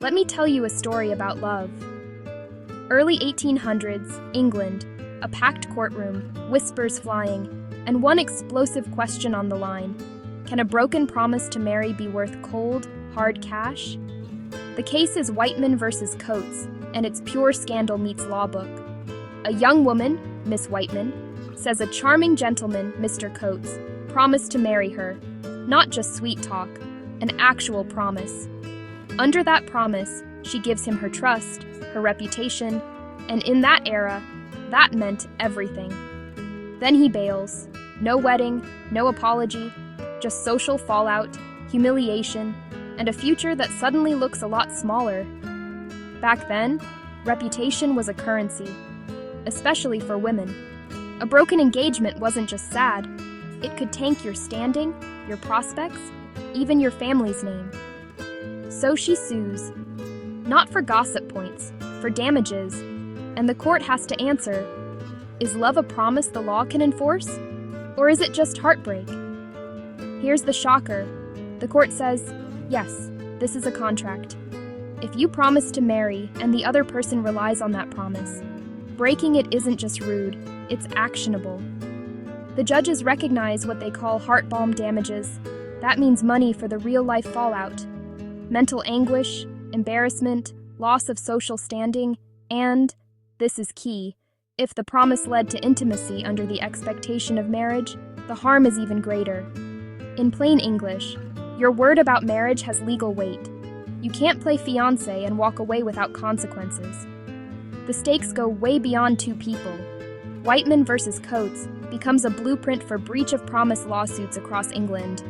Let me tell you a story about love. Early 1800s, England, a packed courtroom, whispers flying, and one explosive question on the line. Can a broken promise to marry be worth cold, hard cash? The case is Wightman versus Coates, and it's pure scandal meets law book. A young woman, Miss Wightman, says a charming gentleman, Mr. Coates, promised to marry her. Not just sweet talk, an actual promise. Under that promise, she gives him her trust, her reputation, and in that era, that meant everything. Then he bails. No wedding, no apology, just social fallout, humiliation, and a future that suddenly looks a lot smaller. Back then, reputation was a currency, especially for women. A broken engagement wasn't just sad, it could tank your standing, your prospects, even your family's name. So she sues, not for gossip points, for damages, and the court has to answer, is love a promise the law can enforce? Or is it just heartbreak? Here's the shocker. The court says, yes, this is a contract. If you promise to marry and the other person relies on that promise, breaking it isn't just rude, it's actionable. The judges recognize what they call heart balm damages. That means money for the real-life fallout. Mental anguish, embarrassment, loss of social standing, and, this is key, if the promise led to intimacy under the expectation of marriage, the harm is even greater. In plain English, your word about marriage has legal weight. You can't play fiancé and walk away without consequences. The stakes go way beyond two people. Wightman versus Coates becomes a blueprint for breach of promise lawsuits across England.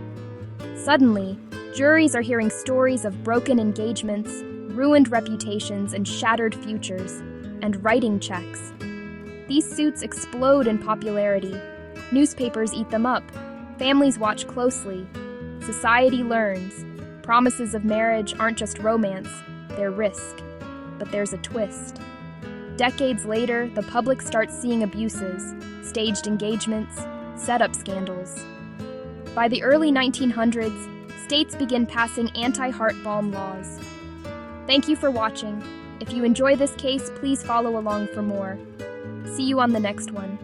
Suddenly, juries are hearing stories of broken engagements, ruined reputations, and shattered futures, and writing checks. These suits explode in popularity. Newspapers eat them up. Families watch closely. Society learns. Promises of marriage aren't just romance, they're risk. But there's a twist. Decades later, the public starts seeing abuses, staged engagements, set-up scandals. By the early 1900s, states begin passing anti-heart balm laws. Thank you for watching. If you enjoy this case, please follow along for more. See you on the next one.